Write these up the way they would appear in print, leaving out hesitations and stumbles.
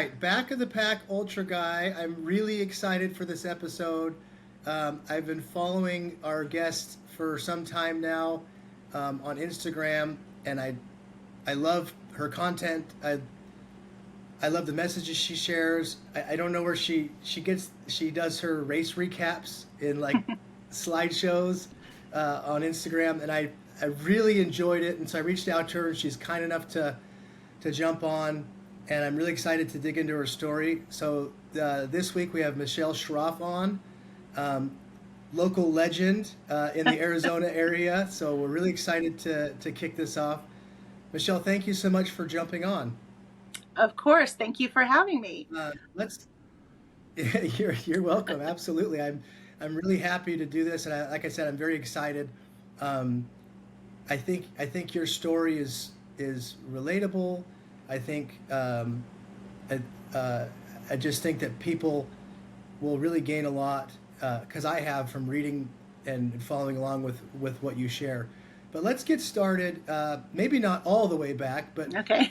right, back of the pack ultra guy. I'm really excited for this episode. I've been following our guest for some time now on Instagram, and I love her content. I love the messages she shares. I don't know where she does her race recaps in like slideshows on Instagram, and I really enjoyed it, and so I reached out to her, and she's kind enough to jump on, and I'm really excited to dig into her story. So this week we have Michelle Schroff on, um, local legend in the Arizona area. So we're really excited to kick this off. Michelle, thank you so much for jumping on. Of course. Thank you for having me. Let's. You're welcome. Absolutely, I'm really happy to do this, and like I said, I'm very excited. Um, I think your story is relatable. I think I, uh, I just think that people will really gain a lot because I have from reading and following along with what you share. But let's get started. Maybe not all the way back, but Okay.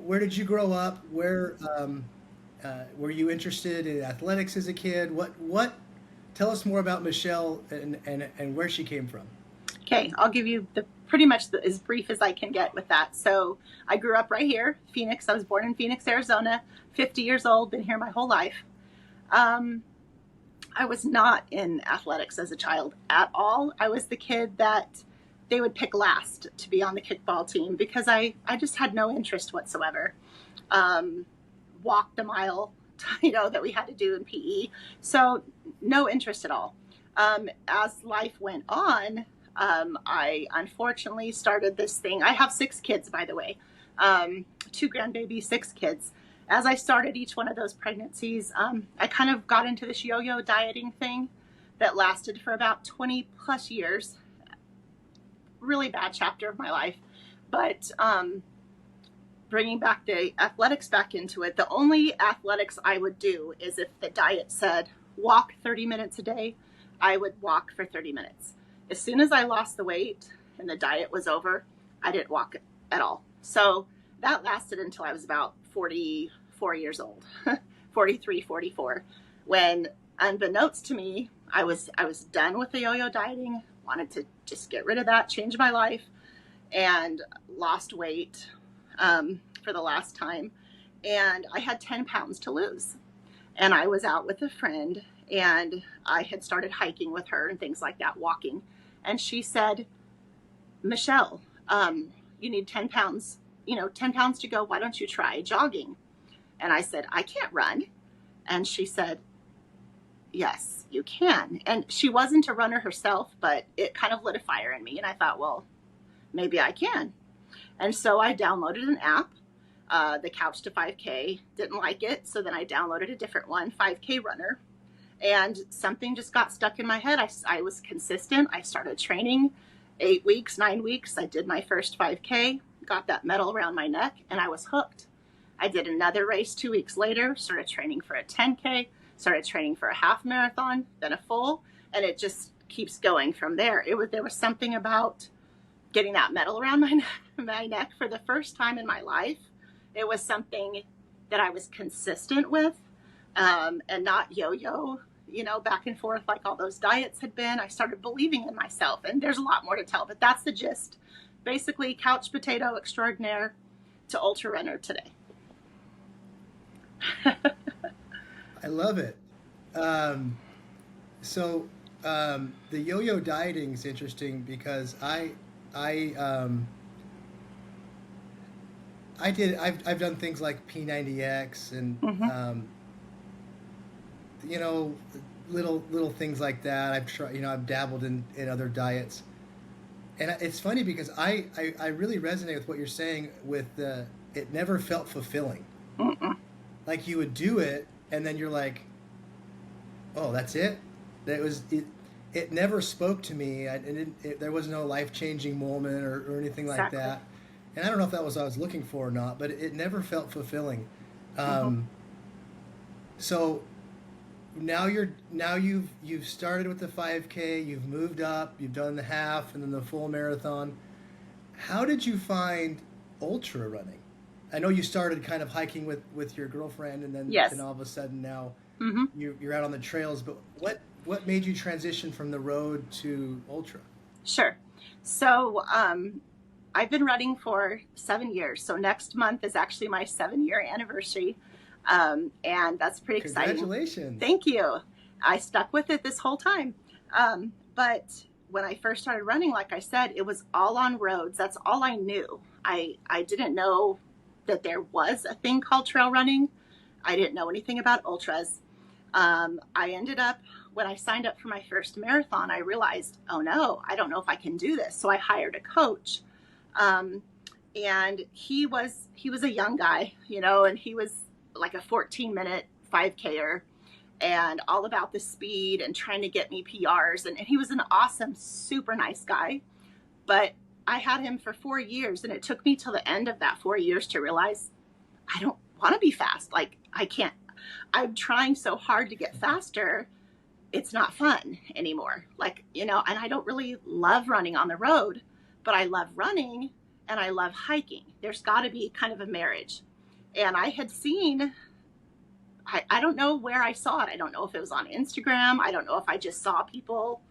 where did you grow up? Where were you interested in athletics as a kid? What? Tell us more about Michelle and where she came from. Okay. I'll give you the pretty much as brief as I can get with that. So I grew up right here, Phoenix. I was born in Phoenix, Arizona, 50 years old, been here my whole life. Um, I was not in athletics as a child at all. I was the kid that they would pick last to be on the kickball team because I just had no interest whatsoever. Um, Walked the mile, that we had to do in PE. So no interest at all. As life went on, I unfortunately started this thing. I have six kids, by the way, two grandbabies, six kids. As I started each one of those pregnancies, I kind of got into this yo-yo dieting thing that lasted for about 20 plus years. Really bad chapter of my life. But bringing back the athletics back into it, the only athletics I would do is if the diet said walk 30 minutes a day, I would walk for 30 minutes. As soon as I lost the weight and the diet was over, I didn't walk at all. So that lasted until I was about 44 years old, 43, 44, when unbeknownst to me, I was done with the yo-yo dieting, wanted to just get rid of that, change my life, and lost weight for the last time. And I had 10 pounds to lose. And I was out with a friend and I had started hiking with her and things like that, walking. And she said, Michelle, you need 10 pounds, 10 pounds to go. Why don't you try jogging? And I said, I can't run. And she said, yes, you can. And she wasn't a runner herself, but it kind of lit a fire in me. And I thought, well, maybe I can. And so I downloaded an app, the Couch to 5K. Didn't like it, so then I downloaded a different one, 5K Runner. And something just got stuck in my head. I was consistent. I started training 8 weeks, 9 weeks. I did my first 5K, got that medal around my neck, and I was hooked. I did another race 2 weeks later, started training for a 10K, started training for a half marathon, then a full, and it just keeps going from there. There was something about getting that medal around my neck for the first time in my life. It was something that I was consistent with, and not yo-yo, back and forth like all those diets had been. I started believing in myself, and there's a lot more to tell, but that's the gist. Basically, couch potato extraordinaire to ultra runner today. I love it. Um, so the yo-yo dieting is interesting because I I've done things like P90X and Mm-hmm. you know little things like that. I've tried, I've dabbled in other diets, and it's funny because I really resonate with what you're saying with the it never felt fulfilling. Mm-mm. Like you would do it and then you're like, oh, that's it. That was it. It never spoke to me. There was no life changing moment or anything like Exactly. that. And I don't know if that was what I was looking for or not, but it never felt fulfilling. Mm-hmm. Um, so now you've started with the 5K, you've moved up, you've done the half and then the full marathon. How did you find ultra running? I know you started kind of hiking with your girlfriend, and Yes. then all of a sudden now Hmm. you're out on the trails. But what made you transition from the road to ultra? Sure. So I've been running for 7 years. So next month is actually my 7 year anniversary. And that's pretty exciting. Congratulations. Thank you. I stuck with it this whole time. But when I first started running, like I said, it was all on roads. That's all I knew. I didn't know that there was a thing called trail running. I didn't know anything about ultras. I ended up, when I signed up for my first marathon, I realized, oh no, I don't know if I can do this. So I hired a coach. Um, and he was a young guy, and he was like a 14-minute 5Ker and all about the speed and trying to get me PRs. And he was an awesome, super nice guy. But I had him for 4 years, and it took me till the end of that 4 years to realize I don't want to be fast. Like, I can't. I'm trying so hard to get faster. It's not fun anymore. Like, and I don't really love running on the road, but I love running and I love hiking. There's got to be kind of a marriage. And I had seen, I don't know where I saw it. I don't know if it was on Instagram. I don't know if I just saw people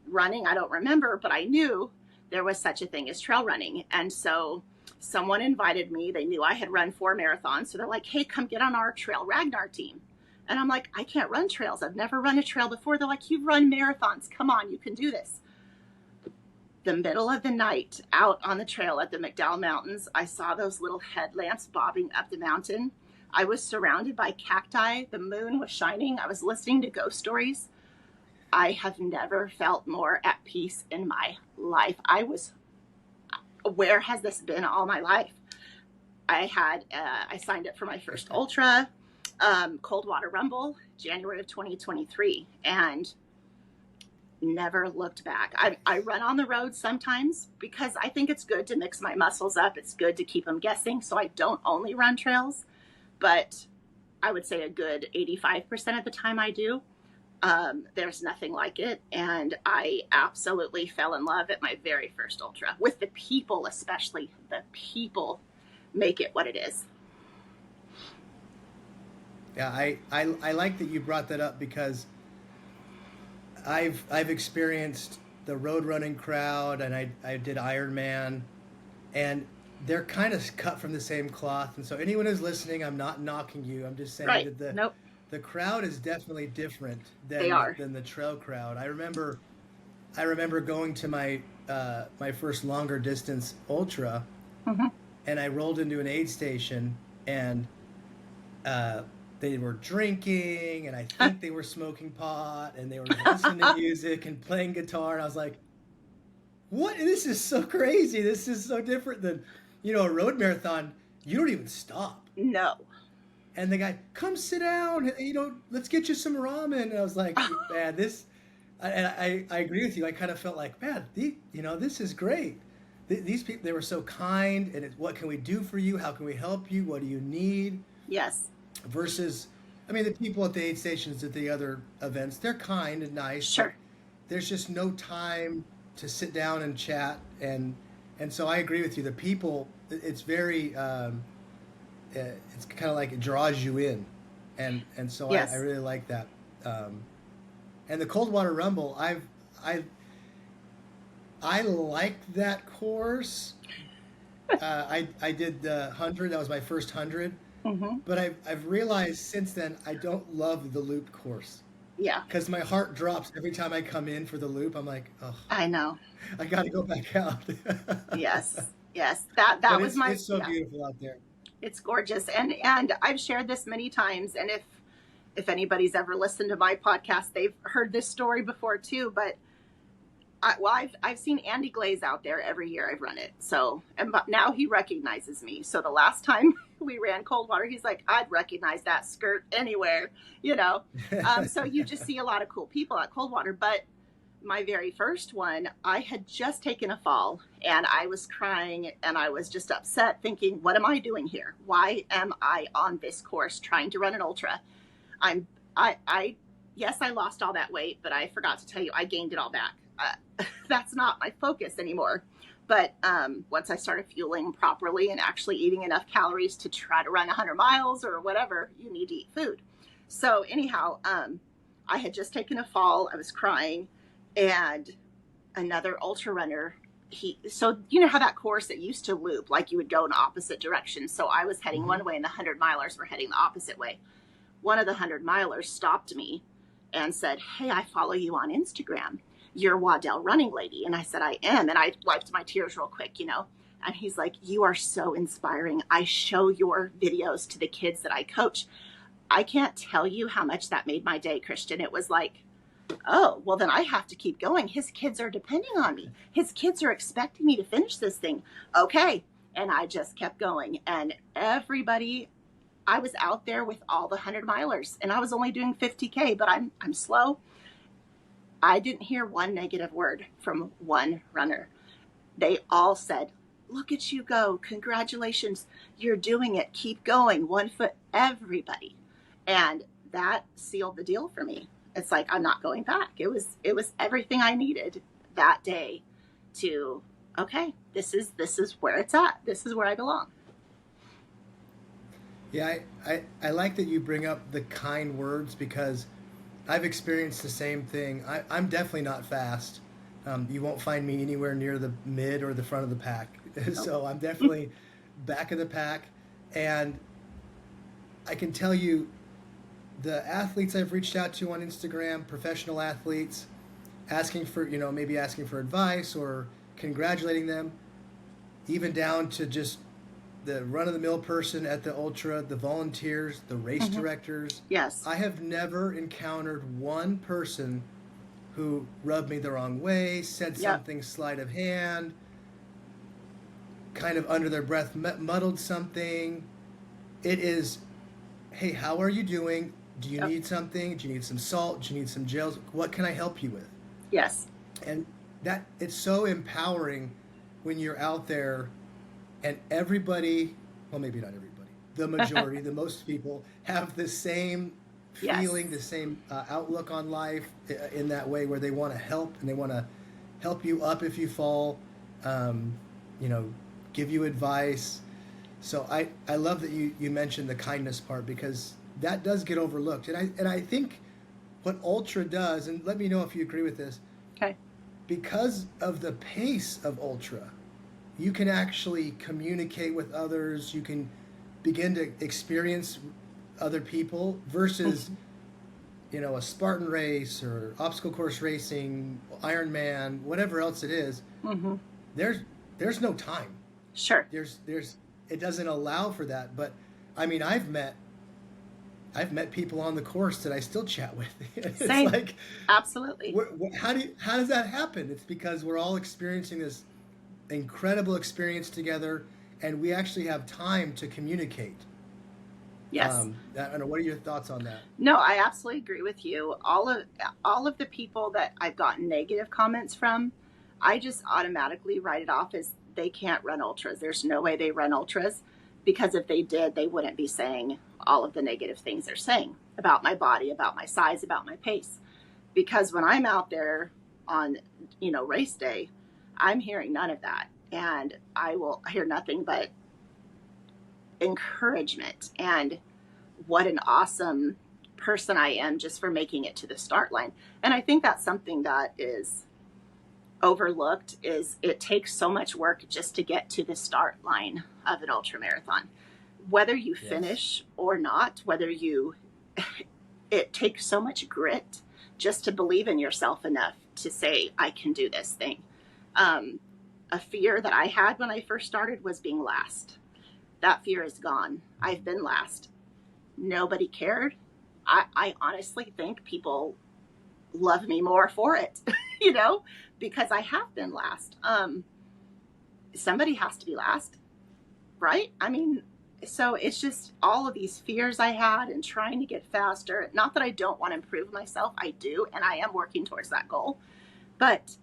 running. I don't remember, but I knew there was such a thing as trail running. And so someone invited me. They knew I had run 4 marathons. So they're like, hey, come get on our Trail Ragnar team. And I'm like, I can't run trails. I've never run a trail before. They're like, you've run marathons. Come on, you can do this. The middle of the night, out on the trail at the McDowell Mountains, I saw those little headlamps bobbing up the mountain. I was surrounded by cacti. The moon was shining. I was listening to ghost stories. I have never felt more at peace in my life. Where has this been all my life? I signed up for my first ultra, Coldwater Rumble, January of 2023, and never looked back. I run on the road sometimes because I think it's good to mix my muscles up. It's good to keep them guessing. So I don't only run trails, but I would say a good 85% of the time I do. There's nothing like it. And I absolutely fell in love at my very first ultra with the people, especially the people make it what it is. Yeah, I like that you brought that up because I've experienced the road running crowd, and I did Ironman, and they're kind of cut from the same cloth. And so anyone who's listening, I'm not knocking you. I'm just saying Right. that Nope. the crowd is definitely different They are. than the trail crowd. I remember going to my my first longer distance ultra, Mm-hmm. and I rolled into an aid station, and they were drinking, and I think they were smoking pot, and they were listening to music and playing guitar, and I was like, "What? This is so crazy! This is so different than, a road marathon. You don't even stop." No. And the guy, "Come sit down. Let's get you some ramen." And I was like, "Man, this." And I agree with you. I kind of felt like, man, this is great. These people, they were so kind, and what can we do for you? How can we help you? What do you need? Yes. Versus, I mean, the people at the aid stations at the other events, they're kind and nice. Sure. There's just no time to sit down and chat, and so I agree with you. The people, it's very, it's kind of like it draws you in, and so Yes. I really like that. And the Coldwater Rumble, I liked that course. I did the 100. That was my first 100. Mm-hmm. But I've realized since then I don't love the loop course Yeah. because my heart drops every time I come in for the loop. I'm like, oh, I know. I got to go back out. Yes. Yes. That But was my. it's so Yeah. beautiful out there. It's gorgeous, and I've shared this many times. And if anybody's ever listened to my podcast, they've heard this story before too. But I've seen Andy Glaze out there every year I've run it. So, but now he recognizes me. So the last time we ran Coldwater, he's like, I'd recognize that skirt anywhere, So you just see a lot of cool people at Coldwater. But my very first one, I had just taken a fall, and I was crying, and I was just upset, thinking, what am I doing here? Why am I on this course trying to run an ultra? Yes, I lost all that weight, but I forgot to tell you, I gained it all back. That's not my focus anymore. But once I started fueling properly and actually eating enough calories to try to run 100 miles or whatever, you need to eat food. So anyhow, I had just taken a fall. I was crying, and another ultra runner, so you know how that course, it used to loop, like you would go in opposite directions. So I was heading one way and the 100 milers were heading the opposite way. One of the 100 milers stopped me and said, "Hey, I follow you on Instagram. You're Waddell running lady." And I said, "I am." And I wiped my tears real quick, you know. And he's like, "You are so inspiring. I show your videos to the kids that I coach." I can't tell you how much that made my day, Christian. It was like, oh, well, then I have to keep going. His kids are depending on me. His kids are expecting me to finish this thing. Okay. And I just kept going. And everybody, I was out there with all the 100 milers, and I was only doing 50K, but I'm slow. I didn't hear one negative word from one runner. They all said, "Look at you go. Congratulations. You're doing it. Keep going. 1 foot," everybody. And that sealed the deal for me. It's like, I'm not going back. It was everything I needed that day to, okay, this is where it's at. This is where I belong. Yeah, I like that you bring up the kind words, because I've experienced the same thing. I'm definitely not fast. You won't find me anywhere near the mid or the front of the pack. So I'm definitely back of the pack. And I can tell you, the athletes I've reached out to on Instagram, professional athletes, asking for, maybe asking for advice or congratulating them, even down to just the run-of-the-mill person at the ultra, the volunteers, the race directors. Yes. I have never encountered one person who rubbed me the wrong way, said something sleight of hand, kind of under their breath muddled something. It is, "Hey, how are you doing? Do you need something? Do you need some salt? Do you need some gels? What can I help you with?" Yes. And that, it's so empowering when you're out there and everybody, well, maybe not everybody, the majority, the most people have the same feeling, the same outlook on life in that way, where they want to help and they want to help you up if you fall, give you advice. So I love that you mentioned the kindness part, because that does get overlooked. And I think what ultra does, and let me know if you agree with this. Okay. Because of the pace of ultra, you can actually communicate with others. You can begin to experience other people versus, a Spartan race or obstacle course racing, Ironman, whatever else it is. There's no time. Sure. It doesn't allow for that. But I mean, I've met people on the course that I still chat with. It's Same. like, absolutely. How does that happen? It's because we're all experiencing this incredible experience together, and we actually have time to communicate. Yes. I don't know. What are your thoughts on that? No, I absolutely agree with you. All of the people that I've gotten negative comments from, I just automatically write it off as they can't run ultras. There's no way they run ultras, because if they did, they wouldn't be saying all of the negative things they're saying about my body, about my size, about my pace. Because when I'm out there on, race day, I'm hearing none of that. And I will hear nothing but encouragement and what an awesome person I am just for making it to the start line. And I think that's something that is overlooked, is it takes so much work just to get to the start line of an ultra marathon. Whether you finish or not, it takes so much grit just to believe in yourself enough to say, I can do this thing. A fear that I had when I first started was being last. That fear is gone. I've been last. Nobody cared. I honestly think people love me more for it, because I have been last. Somebody has to be last, right? I mean, so it's just all of these fears I had and trying to get faster. Not that I don't want to improve myself. I do, and I am working towards that goal. But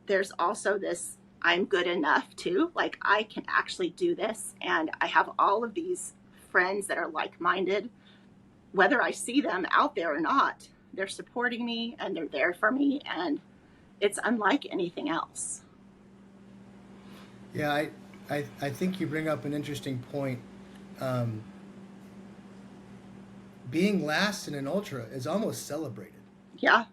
there's also this, I'm good enough too. Like, I can actually do this. And I have all of these friends that are like-minded. Whether I see them out there or not, they're supporting me and they're there for me. And it's unlike anything else. Yeah, I think you bring up an interesting point. Um, Being last in an ultra is almost celebrated. Yeah.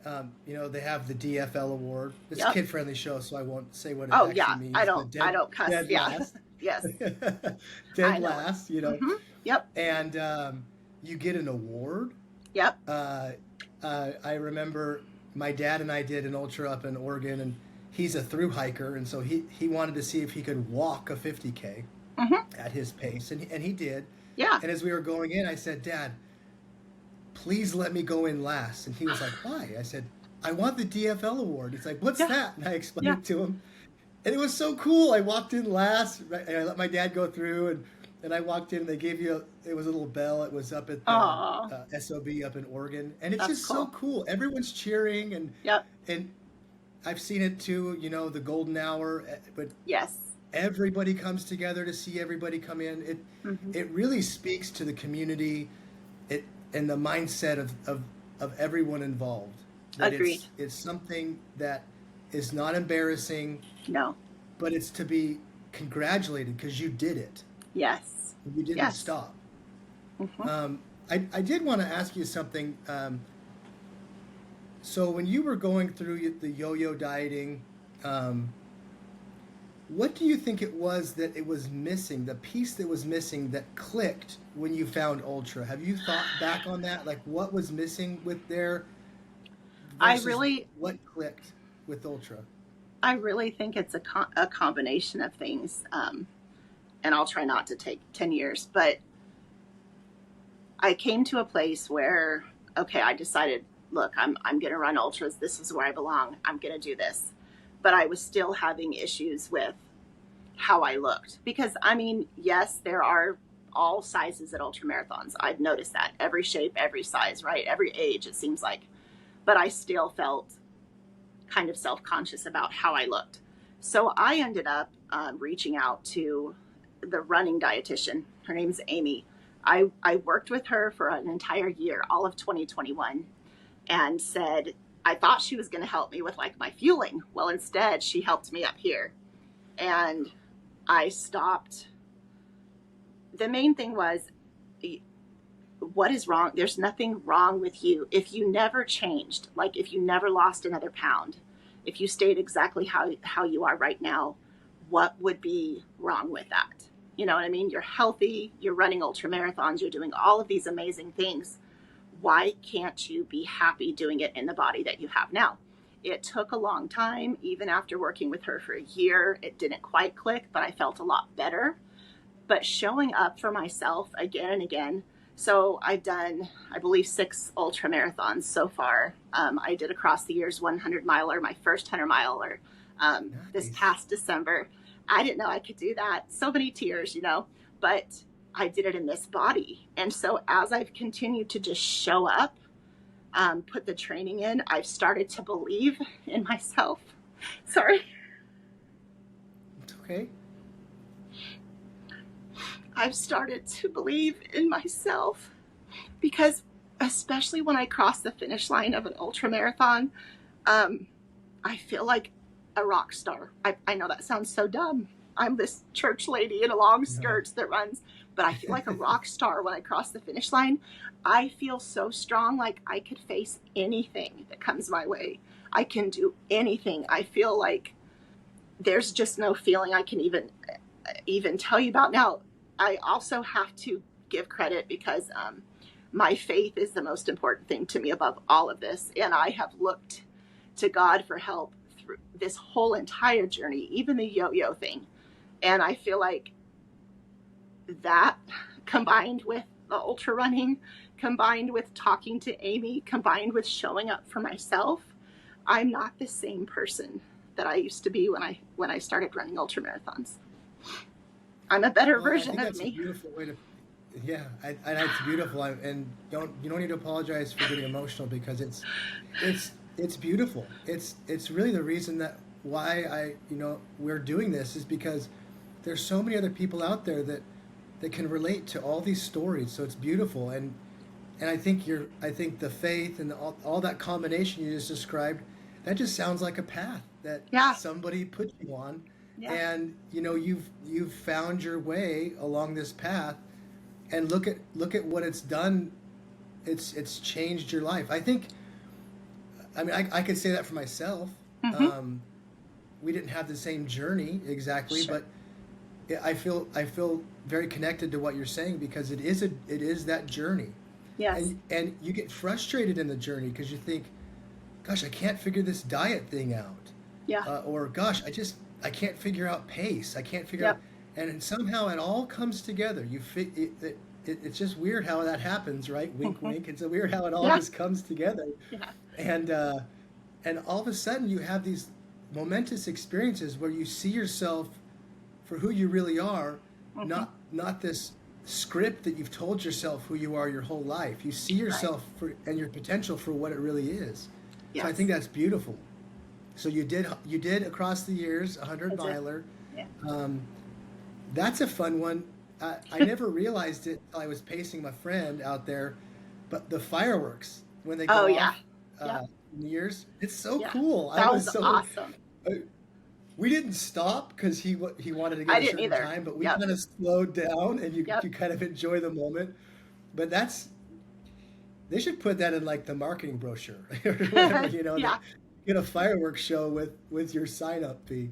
They have the DFL award. It's a Yep. kid-friendly show, so I won't say what it Oh actually yeah. I means. don't. But I dead, don't cuss. dead Yeah. last, Yes. dead I know it. last. Yep. And you get an award. Yep. Uh, I remember my dad and I did an ultra up in Oregon, and he's a through hiker, and so he wanted to see if he could walk a 50K Hmm. at his pace, and he did. Yeah. And as we were going in, I said, Dad, please let me go in last. And he was like, why? I said, I want the DFL award. He's like, what's Yeah. that? And I explained Yeah. it to him. And it was so cool. I walked in last, right, and I let my dad go through, and I walked in, and they gave you, it was a little bell. It was up at the Oh, SOB up in Oregon. And it's that's just so cool. cool. Everyone's cheering, Yep. and I've seen it too, the golden hour, but Yes. everybody comes together to see everybody come in. It Hmm. it really speaks to the community, it and the mindset of everyone involved. That Agreed. it's something that is not embarrassing, No. but it's to be congratulated because you did it. Yes. You didn't Yes. stop. Hmm. I did want to ask you something. So when you were going through the yo-yo dieting, um, what do you think it was that it was missing, the piece that was missing that clicked when you found Ultra? Have you thought back on that? Like what was missing with there I versus really, what clicked with Ultra? I really think it's a combination of things. And I'll try not to take 10 years, but I came to a place where, okay, I decided, look, I'm going to run ultras. This is where I belong. I'm going to do this. But I was still having issues with how I looked because I mean, yes, there are all sizes at ultra marathons. I've noticed that every shape, every size, right? Every age, it seems like, but I still felt kind of self-conscious about how I looked. So I ended up reaching out to the running dietitian. Her name's Amy. I worked with her for an entire year, all of 2021, and said, I thought she was going to help me with like my fueling. Well, instead, she helped me up here. And I stopped. The main thing was, what is wrong? There's nothing wrong with you. If you never changed, like if you never lost another pound, if you stayed exactly how you are right now, what would be wrong with that? You know what I mean? You're healthy, you're running ultra marathons, you're doing all of these amazing things. Why can't you be happy doing it in the body that you have now? It took a long time. Even after working with her for a year, it didn't quite click, but I felt a lot better. But showing up for myself again and again. So I've done, I believe, 6 ultra marathons so far. I did across the years 100 miler, my first 100 miler this Nice. past December. I didn't know I could do that. So many tears, but I did it in this body. And so as I've continued to just show up, put the training in, I've started to believe in myself. Sorry. It's okay. I've started to believe in myself because, especially when I cross the finish line of an ultra marathon, I feel like a rock star. I know that sounds so dumb. I'm this church lady in a long No. skirt that runs, but I feel like a rock star when I cross the finish line. I feel so strong, like I could face anything that comes my way. I can do anything. I feel like there's just no feeling I can even tell you about. Now, I also have to give credit because my faith is the most important thing to me above all of this. And I have looked to God for help through this whole entire journey, even the yo-yo thing. And I feel like that combined with the ultra running, combined with talking to Amy, combined with showing up for myself, I'm not the same person that I used to be when I started running ultra marathons. I'm a better Well, I version think of that's a me. beautiful way to. Yeah, it's beautiful, and you don't need to apologize for getting emotional because it's beautiful. It's really the reason that why we're doing this is because there's so many other people out there that can relate to all these stories. So it's beautiful, and I think the faith and all that combination you just described, that just sounds like a path that Yeah. somebody put you on, Yeah. and you've found your way along this path, and look at what it's done. It's changed your life. I think. I mean, I could say that for myself. Mm-hmm. Um, we didn't have the same journey exactly, Sure. but I feel very connected to what you're saying, because it is that journey, Yes. and you get frustrated in the journey because you think, gosh, I can't figure this diet thing out, Yeah. or gosh, I can't figure out pace. I can't figure out, Yep. and somehow it all comes together. It's just weird how that happens, right? Wink, Mm-hmm. wink. It's a weird how it all Yeah. just comes together, Yeah. and all of a sudden you have these momentous experiences where you see yourself for who you really are, Mm-hmm. not this script that you've told yourself who you are your whole life. You see Right. yourself and your potential for what it really is. So I think Yes. that's beautiful. So you did across the years a I 100 did. miler. Yeah. Um, that's a fun one. I never realized it until I was pacing my friend out there, but the fireworks when they Oh go yeah. off, Yep. New Year's, it's so Yeah. cool. I That was was so awesome. uh, we didn't stop because he wanted to get I a didn't certain either. time, but we Yep. kind of slowed down, and you Yep. kind of enjoy the moment. But they should put that in like the marketing brochure or whatever, that Yeah. get a fireworks show with your sign up fee.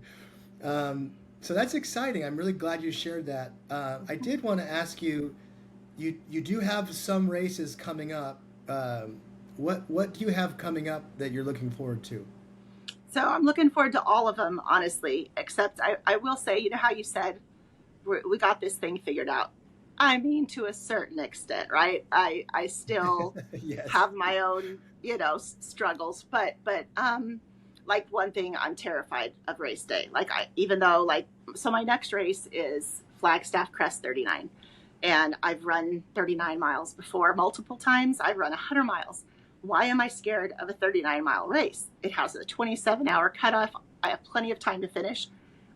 Um, so that's exciting. I'm really glad you shared that. I did want to ask you, you do have some races coming up. What do you have coming up that you're looking forward to? So I'm looking forward to all of them, honestly, except I will say, you know how you said we got this thing figured out. I mean, to a certain extent, right? I still Yes. have my own, struggles, but like one thing, I'm terrified of race day. Like even though so my next race is Flagstaff Crest 39, and I've run 39 miles before multiple times. I've run 100 miles. Why am I scared of a 39-mile race? It has a 27-hour cutoff. I have plenty of time to finish.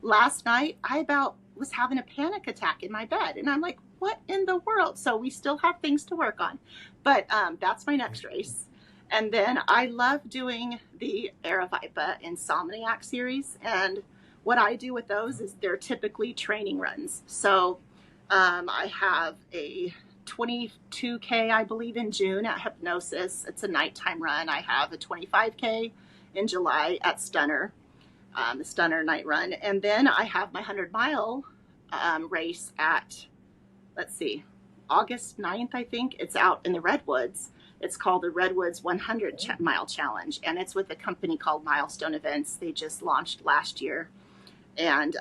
Last night, I about was having a panic attack in my bed, and I'm like, what in the world? So we still have things to work on, but that's my next race. And then I love doing the Aravaipa Insomniac series, and what I do with those is they're typically training runs. So I have a 22K, I believe, in June at Hypnosis. It's a nighttime run. I have a 25K in July at Stunner, the Stunner night run. And then I have my 100-mile race at, let's see, August 9th, I think. It's out in the Redwoods. It's called the Redwoods 100-mile challenge, and it's with a company called Milestone Events. They just launched last year, and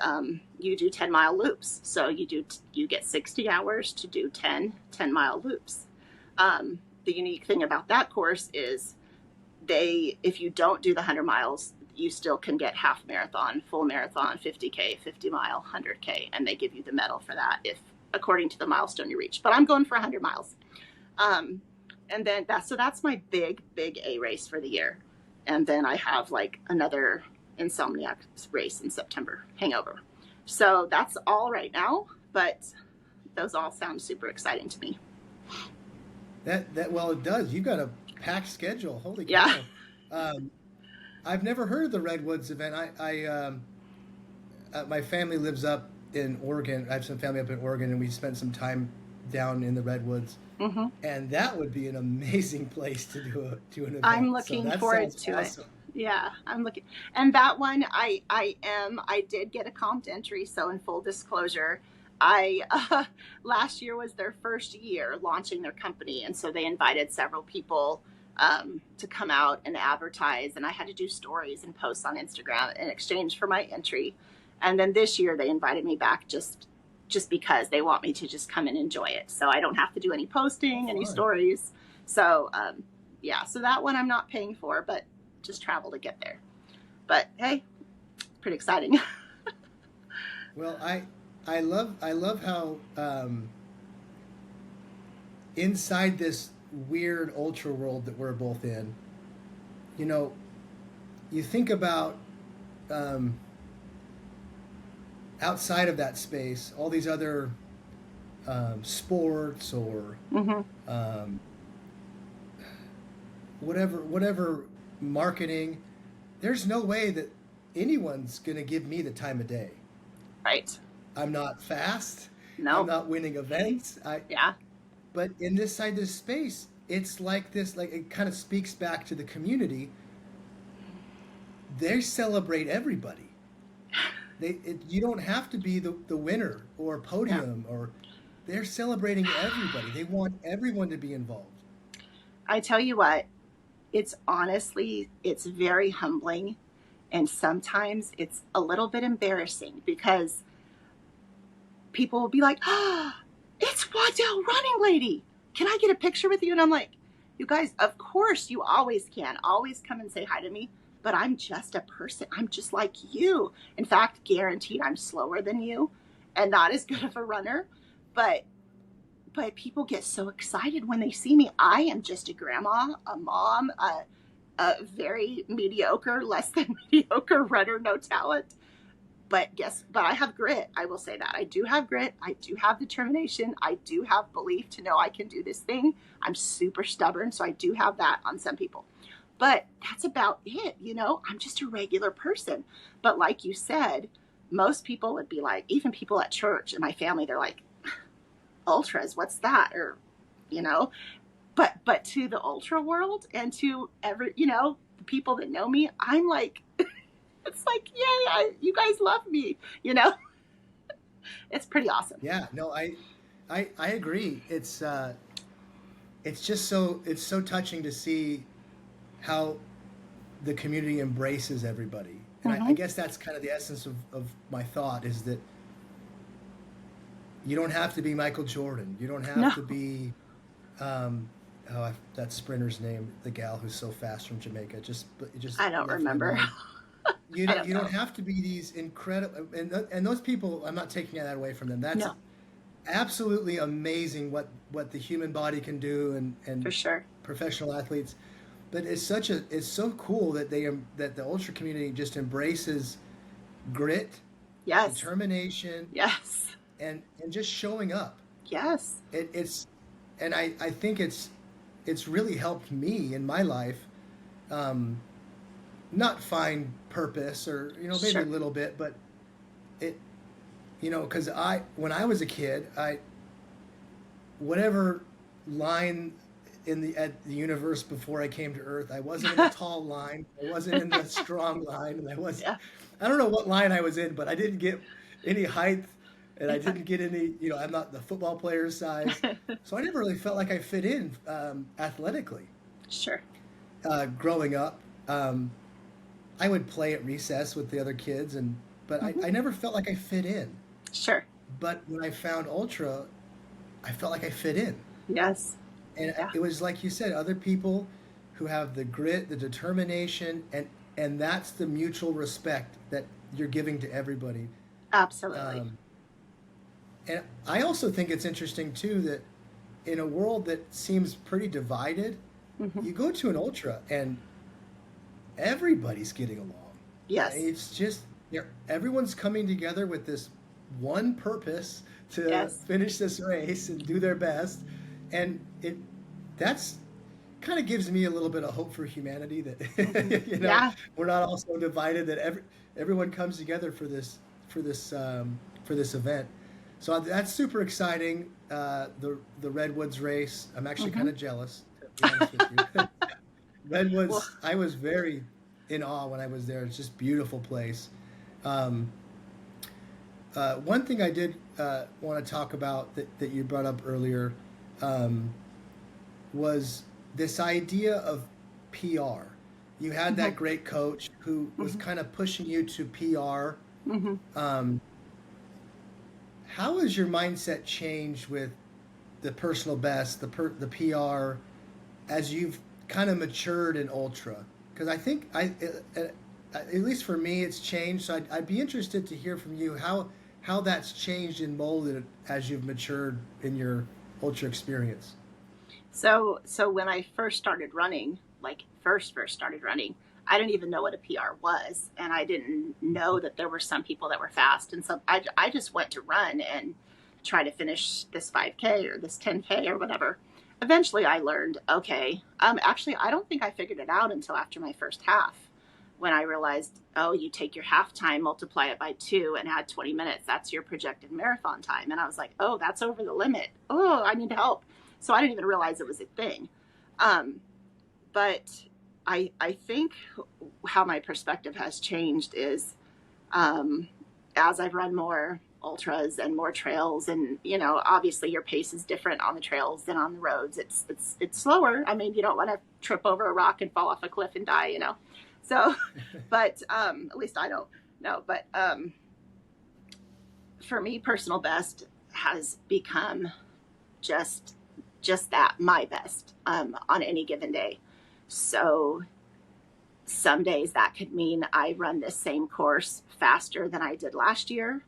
you do 10-mile loops. So you get 60 hours to do 10-mile loops. The unique thing about that course is if you don't do the 100 miles, you still can get half marathon, full marathon, 50K, 50 mile, 100K, and they give you the medal for that if according to the milestone you reach. But I'm going for 100 miles. And then that's my big A race for the year. And then I have like another Insomniac race in September, Hangover. So that's all right now, but those all sound super exciting to me. Well, it does. You got a packed schedule. Holy Yeah. cow! Um, I've never heard of the Redwoods event. My family lives up in Oregon. I have some family up in Oregon, and we spent some time down in the Redwoods. Mm-hmm. And that would be an amazing place to do an event. I'm So looking that forward sounds to it. awesome. Yeah, I'm looking. And that one, I did get a comped entry. So in full disclosure, I last year was their first year launching their company, and so they invited several people to come out and advertise, and I had to do stories and posts on Instagram in exchange for my entry. And then this year they invited me back just because they want me to just come and enjoy it, so I don't have to do any posting, any Fun. stories. So yeah, so that one I'm not paying for, but just travel to get there. But hey, pretty exciting. Well, I love how inside this weird ultra world that we're both in, you know, you think about um, outside of that space, all these other sports or Mm-hmm. um, whatever marketing. There's no way that anyone's gonna give me the time of day. Right. I'm not fast. I'm No. not winning events. Yeah. But in this side of this space, it's like this, like it kind of speaks back to the community. They celebrate everybody. You don't have to be the winner or No. podium, or they're celebrating everybody. They want everyone to be involved. I tell you what, it's honestly, it's very humbling. And sometimes it's a little bit embarrassing because people will be like, "Ah, it's Waddell Running Lady. Can I get a picture with you?" And I'm like, "You guys, of course you always can. Always come and say hi to me. But I'm just a person. I'm just like you. In fact, guaranteed I'm slower than you and not as good of a runner. But people get so excited when they see me. I am just a grandma, a mom, a very mediocre, less than mediocre runner, no talent. But I have grit. I will say that. I do have grit. I do have determination. I do have belief to know I can do this thing. I'm super stubborn, so I do have that on some people. But that's about it, you know? I'm just a regular person. But like you said, most people would be like, even people at church and my family, they're like, ultras, what's that? Or, you know, but to the ultra world and to every, you know, the people that know me, I'm like, it's like, yay, you guys love me, you know? It's pretty awesome. Yeah, no, I agree. It's just it's so touching to see how the community embraces everybody. And I Mm-hmm. guess that's kind of the essence of my thought, is that you don't have to be Michael Jordan. You don't No, have to be, that sprinter's name, the gal who's so fast from Jamaica, it just I don't left my remember. mind. I don't You don't know. have to be these incredible, and those people. I'm not taking that away from them. That's No, absolutely amazing what the human body can do, for and sure. professional athletes. But it's so cool that that the ultra community just embraces grit, Yes. determination, Yes. and just showing up. Yes. It's and I think it's really helped me in my life, um, not find purpose, or maybe a Sure. little bit, but it because I when I was a kid, I whatever line in at the universe before I came to Earth, I wasn't in the tall line, I wasn't in the strong line, and Yeah. I don't know what line I was in, but I didn't get any height, and I Yeah. didn't get any, I'm not the football player's size, so I never really felt like I fit in, athletically, Sure. growing up. I would play at recess with the other kids, but Hmm. I never felt like I fit in. Sure. But when I found ultra, I felt like I fit in. Yes. And Yeah. it was like you said, other people who have the grit, the determination, and that's the mutual respect that you're giving to everybody. Absolutely. Um, and I also think it's interesting too that in a world that seems pretty divided, Hmm. you go to an ultra and everybody's getting along. Yes. It's just everyone's coming together with this one purpose to Yes. finish this race and do their best, and that's kind of gives me a little bit of hope for humanity, Hmm. that Yeah. we're not all so divided, that everyone comes together for this event. So that's super exciting. The Redwoods race. I'm actually kind Hmm. of jealous, to be honest with you. Well, Redwoods. I was very in awe when I was there. It's just a beautiful place. Um, one thing I did want to talk about that you brought up earlier, um, was this idea of PR. You had hmm. that great coach who was Hmm. kind of pushing you to PR. Hmm. Um, how has your mindset changed with the personal best, the PR, as you've kind of matured in ultra? Because I think at least for me, it's changed. So I'd be interested to hear from you how that's changed and molded as you've matured in your ultra experience. So when I first started running, like first started running, I didn't even know what a PR was, and I didn't know that there were some people that were fast, and so I just went to run and try to finish this 5K or this 10K or whatever. Eventually, I learned, okay, actually, I don't think I figured it out until after my first half. when I realized, oh, you take your half time, multiply it by 2 and add 20 minutes. That's your projected marathon time. And I was like, oh, that's over the limit. Oh, I need help. So I didn't even realize it was a thing. But I think how my perspective has changed is as I've run more ultras and more trails, and obviously your pace is different on the trails than on the roads. It's slower. I mean, you don't want to trip over a rock and fall off a cliff and die, So, but at least I don't know. But for me, personal best has become just that, my best on any given day. So some days that could mean I run this same course faster than I did last year,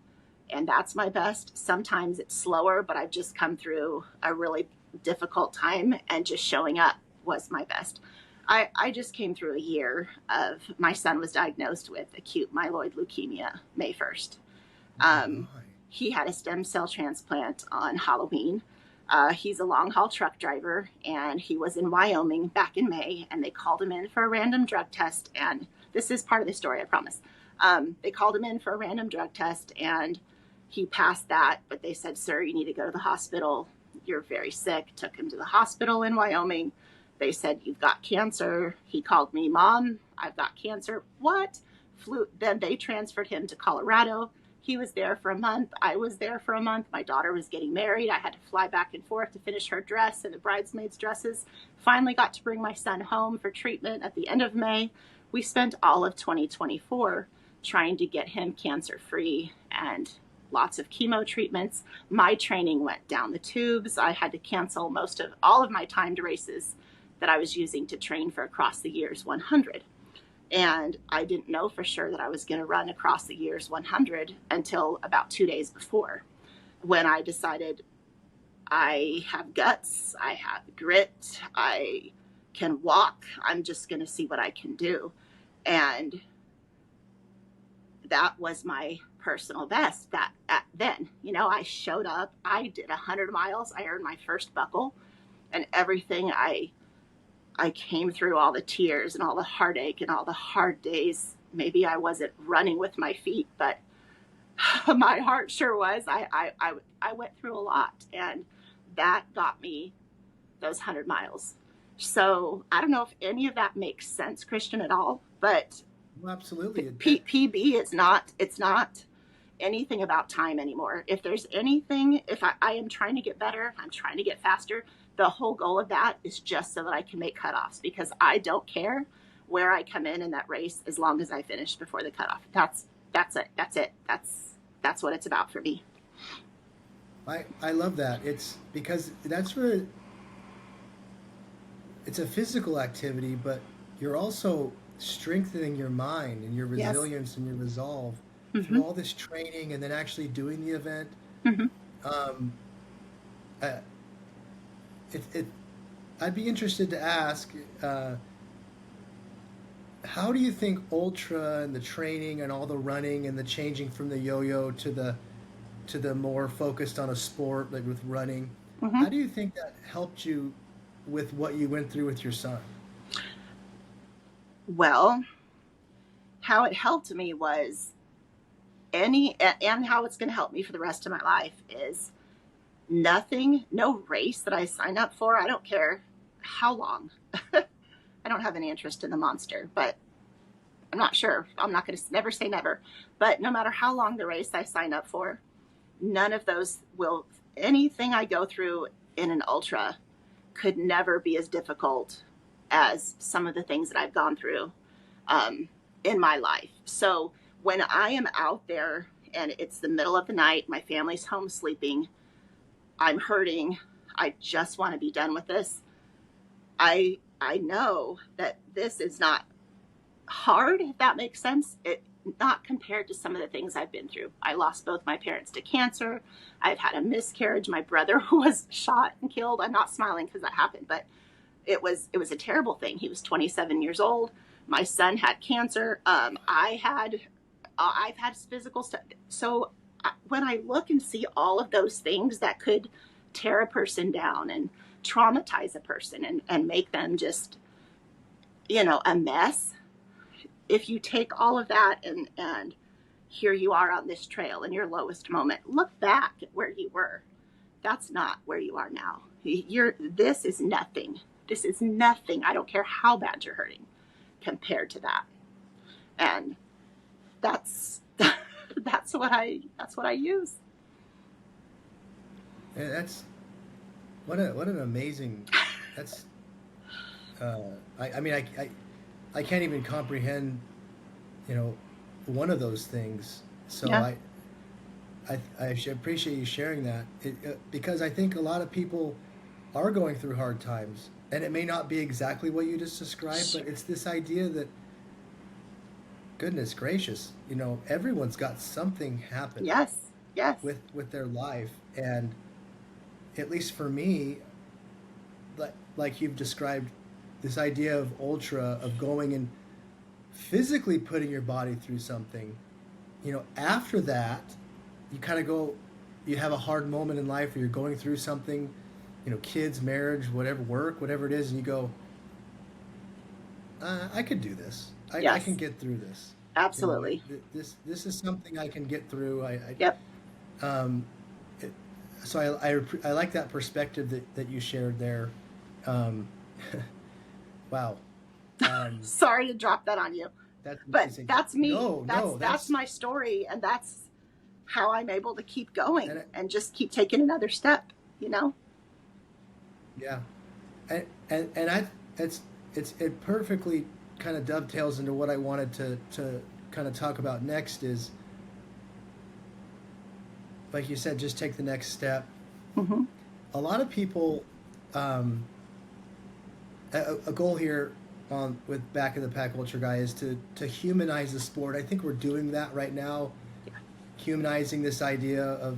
and that's my best. Sometimes it's slower, but I've just come through a really difficult time, and just showing up was my best. I just came through a year of, my son was diagnosed with acute myeloid leukemia May 1st. He had a stem cell transplant on Halloween. He's a long haul truck driver, and he was in Wyoming back in May, and they called him in for a random drug test. And this is part of the story, I promise. They called him in for a random drug test, and he passed that, but they said, sir, you need to go to the hospital. You're very sick. Took him to the hospital in Wyoming. They said, you've got cancer. He called me, Mom, I've got cancer. What? Then they transferred him to Colorado. He was there for a month. I was there for a month. My daughter was getting married. I had to fly back and forth to finish her dress and the bridesmaids' dresses. Finally got to bring my son home for treatment at the end of May. We spent all of 2024 trying to get him cancer-free, and lots of chemo treatments. My training went down the tubes. I had to cancel all of my timed races that I was using to train for Across the Years 100. And I didn't know for sure that I was going to run Across the Years 100 until about 2 days before, when I decided I have guts, I have grit, I can walk, I'm just going to see what I can do. And that was my personal best then. I showed up, I did 100 miles, I earned my first buckle, and everything I came through, all the tears and all the heartache and all the hard days. Maybe I wasn't running with my feet, but my heart sure was. I went through a lot, and that got me those 100 miles. So I don't know if any of that makes sense, Christian, at all, but well, absolutely. PB is not, it's not anything about time anymore. If there's anything, if I am trying to get better, I'm trying to get faster. The whole goal of that is just so that I can make cutoffs, because I don't care where I come in that race as long as I finish before the cutoff. That's it. That's what it's about for me. I love that. It's because that's where it's a physical activity, but you're also strengthening your mind and your resilience, yes, and your resolve, mm-hmm, through all this training and then actually doing the event. Mm-hmm. I'd be interested to ask, how do you think ultra and the training and all the running and the changing from the yo-yo to the more focused on a sport, like with running, mm-hmm, how do you think that helped you with what you went through with your son? Well, how it helped me was and how it's going to help me for the rest of my life is no race that I sign up for. I don't care how long. I don't have any interest in the monster, but I'm not sure. I'm not going to never say never. But no matter how long the race I sign up for, none of those anything I go through in an ultra could never be as difficult as some of the things that I've gone through in my life. So when I am out there and it's the middle of the night, my family's home sleeping, I'm hurting, I just want to be done with this, I know that this is not hard, if that makes sense. Not compared to some of the things I've been through. I lost both my parents to cancer. I've had a miscarriage. My brother was shot and killed. I'm not smiling because that happened, but it was a terrible thing. He was 27 years old. My son had cancer. I've had physical stuff. So when I look and see all of those things that could tear a person down and traumatize a person and make them just, a mess, if you take all of that and here you are on this trail in your lowest moment, look back at where you were. That's not where you are now. This is nothing. This is nothing. I don't care how bad you're hurting compared to that. And that's that's what I use. Yeah, that's what an amazing. That's I mean I can't even comprehend, one of those things. So Yeah. I appreciate you sharing that, because I think a lot of people are going through hard times, and it may not be exactly what you just described, Sure. but it's this idea that, goodness gracious, everyone's got something happen Yes. Yes. with their life, and at least for me, like you've described, this idea of ultra, of going and physically putting your body through something, after that, you kind of go, you have a hard moment in life where you're going through something, kids, marriage, whatever, work, whatever it is, and you go, I could do this. I Yes. can get through this. Absolutely. This is something I can get through. Yep. Um, it, so I like that perspective that you shared there. Um, wow. Sorry to drop that on you, That's but amazing. that's me. No, That's my story, and that's how I'm able to keep going and and just keep taking another step. You know. yeah, and it perfectly kind of dovetails into what I wanted to kind of talk about next is, like you said, just take the next step. Mm-hmm. A lot of people, a goal here on with Back of the Pack Ultra Guy is to humanize the sport. I think we're doing that right now, Yeah. humanizing this idea of,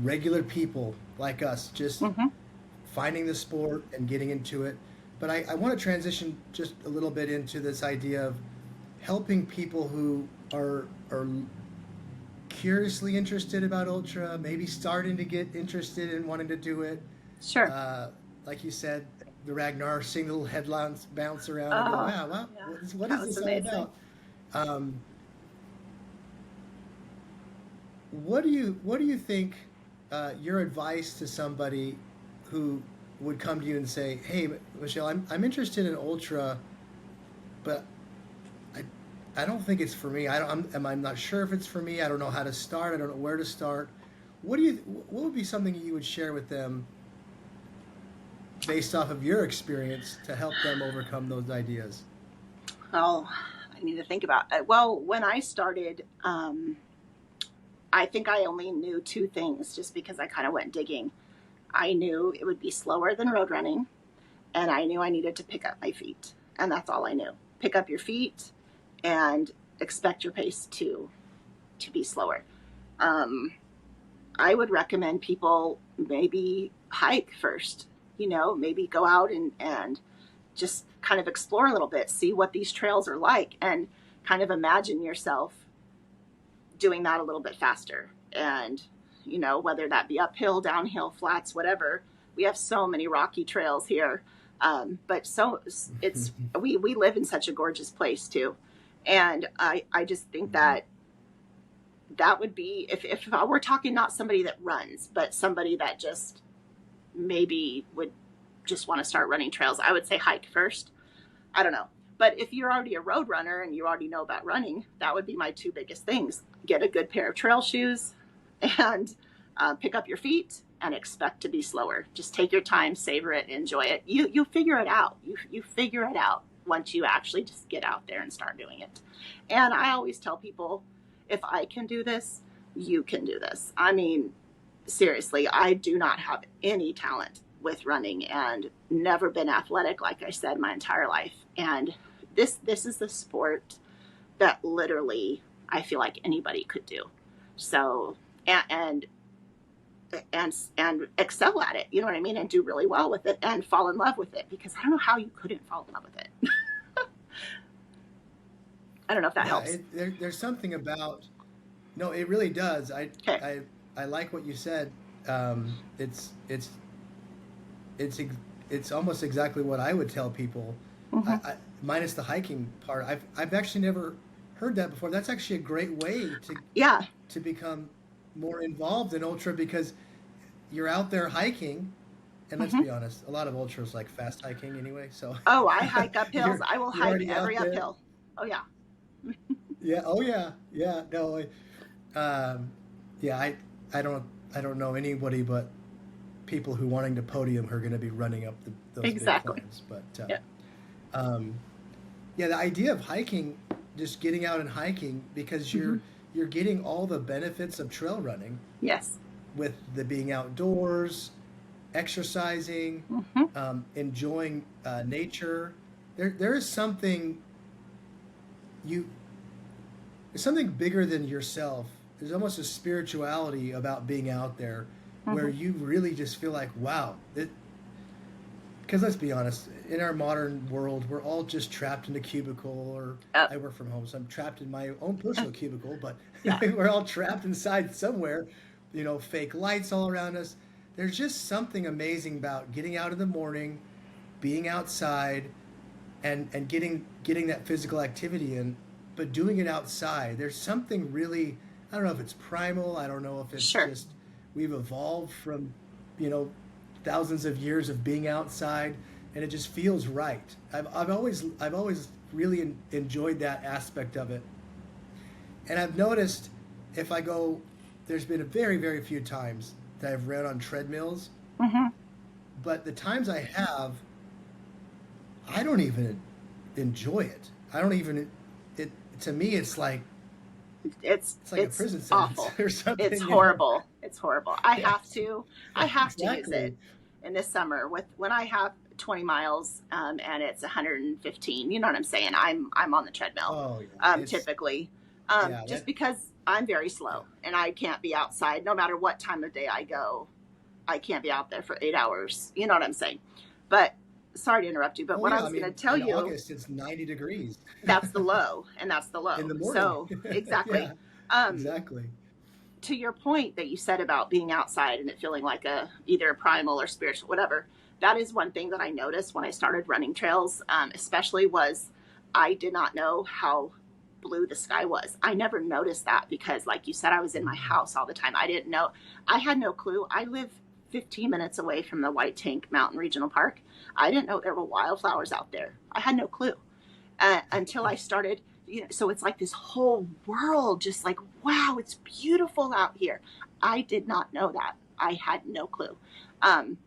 regular people like us, just Mm-hmm. finding the sport and getting into it. But I want to transition just a little bit into this idea of helping people who are curiously interested about ultra, maybe starting to get interested in wanting to do it. Sure. Like you said, the Ragnar, seeing the little headlines bounce around and go, Oh, wow, wow, yeah. what That is was this all amazing. about? Um, what do you think, your advice to somebody who would come to you and say, "Hey, Michelle, I'm interested in ultra, but I I don't think it's for me. I'm not sure if it's for me. I don't know how to start. I don't know where to start." What would be something you would share with them based off of your experience to help them overcome those ideas? Oh, I need to think about it. Well, when I started, I think I only knew two things just because I kind of went digging. I knew it would be slower than road running, and I knew I needed to pick up my feet. And that's all I knew. Pick up your feet and expect your pace to be slower. Um, I would recommend people maybe hike first, maybe go out and just kind of explore a little bit, see what these trails are like, and kind of imagine yourself doing that a little bit faster. And, whether that be uphill, downhill, flats, whatever, we have so many rocky trails here. But so we live in such a gorgeous place too. And I just think that would be, if I were talking not somebody that runs, but somebody that just maybe would just want to start running trails, I would say hike first. I don't know. But if you're already a road runner and you already know about running, that would be my two biggest things. Get a good pair of trail shoes and pick up your feet and expect to be slower. Just take your time, savor it, enjoy it. You figure it out. You figure it out once you actually just get out there and start doing it. And I always tell people, if I can do this, you can do this. I mean, seriously, I do not have any talent with running and never been athletic, like I said, my entire life. And this is the sport that literally I feel like anybody could do. So and and excel at it, you know what I mean, and do really well with it and fall in love with it, because I don't know how you couldn't fall in love with it. I don't know if that Yeah, helps. there's something about. No, it really does. Okay. I like what you said. It's it's ex- it's almost exactly what I would tell people. Mm-hmm. I minus the hiking part. I've actually never heard that before. That's actually a great way Yeah. to become more involved in ultra because you're out there hiking, and let's Hmm. be honest, a lot of ultras like fast hiking anyway. So Oh, I hike up hills. I will you're hike already every out there. uphill. Oh yeah. Yeah. Oh yeah. Yeah. No. Yeah. I don't know anybody but people who wanting to podium are going to be running up those big Exactly. climbs. But Yeah. um, yeah, the idea of hiking, just getting out and hiking because Hmm. you're getting all the benefits of trail running Yes. with the being outdoors, exercising, Hmm. enjoying nature. There is something you there's something bigger than yourself. There's almost a spirituality about being out there where Hmm. you really just feel like, wow, because let's be honest, in our modern world, we're all just trapped in a cubicle, or Uh, I work from home, so I'm trapped in my own personal cubicle, but yeah. we're all trapped inside somewhere, fake lights all around us. There's just something amazing about getting out in the morning, being outside, and getting that physical activity in, but doing it outside. There's something really, I don't know if it's primal, I don't know if it's Sure. just we've evolved from, you know, thousands of years of being outside, and it just feels right. I've always really enjoyed that aspect of it, and I've noticed if I go, there's been a very very few times that I've ran on treadmills, Hmm. but the times I have, I don't even enjoy it. I don't even it to me it's like a It's prison sentence awful. or It's something. horrible. It's horrible. Yeah, I have to use it exactly. in this summer with when I have 20 miles and it's 115. You know what I'm saying? I'm on the treadmill Oh yeah, typically yeah just that because I'm very yeah. slow and I can't be outside no matter what time of day I go. I can't be out there for 8 hours. You know what I'm saying? But sorry to interrupt you. But Oh what I yeah, I was going mean to tell in you, August it's 90 degrees that's the low, and that's the in low. the morning. So exactly. Yeah, Um, exactly. to your point that you said about being outside and it feeling like a either a primal or spiritual, whatever. That is one thing that I noticed when I started running trails, especially was I did not know how blue the sky was. I never noticed that because, like you said, I was in my Mm. house all the time. I didn't know. I had no clue. I live 15 minutes away from the White Tank Mountain Regional Park. I didn't know there were wildflowers out there. I had no clue until I started. So it's like this whole world, just like, wow, it's beautiful out here. I did not know that. I had no clue.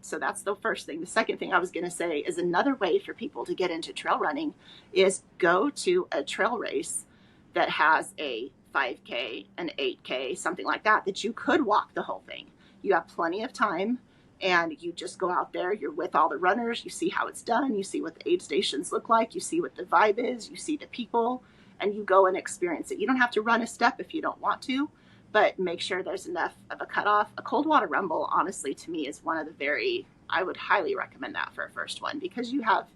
So that's the first thing. The second thing I was going to say is another way for people to get into trail running is go to a trail race that has a 5K, an 8K, something like that, that you could walk the whole thing. You have plenty of time and you just go out there, you're with all the runners, you see how it's done, you see what the aid stations look like, you see what the vibe is, you see the people, and you go and experience it. You don't have to run a step if you don't want to, but make sure there's enough of a cutoff. A cold water rumble, honestly, to me is one of the very, I would highly recommend that for a first one because you have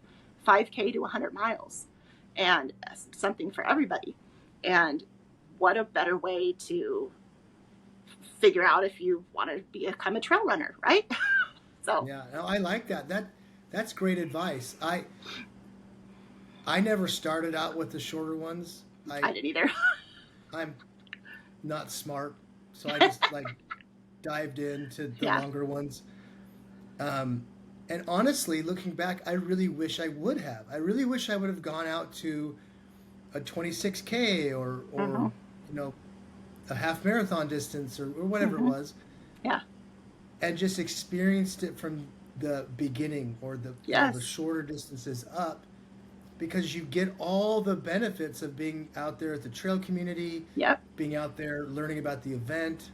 5K to 100 miles and something for everybody. And what a better way to figure out if you want to become a trail runner, right? So Yeah, no, I like that. That's great advice. I never started out with the shorter ones. I didn't either. I'm not smart, so I just like dived into the Yeah. longer ones. Um, and honestly, looking back, I really wish I would have. I really wish I would have gone out to a 26K or Mm-hmm. you know a half marathon distance or whatever it Mm-hmm. was, Yeah. and just experienced it from the beginning or the Yes. shorter distances up because you get all the benefits of being out there at the trail community, Yep. being out there learning about the event.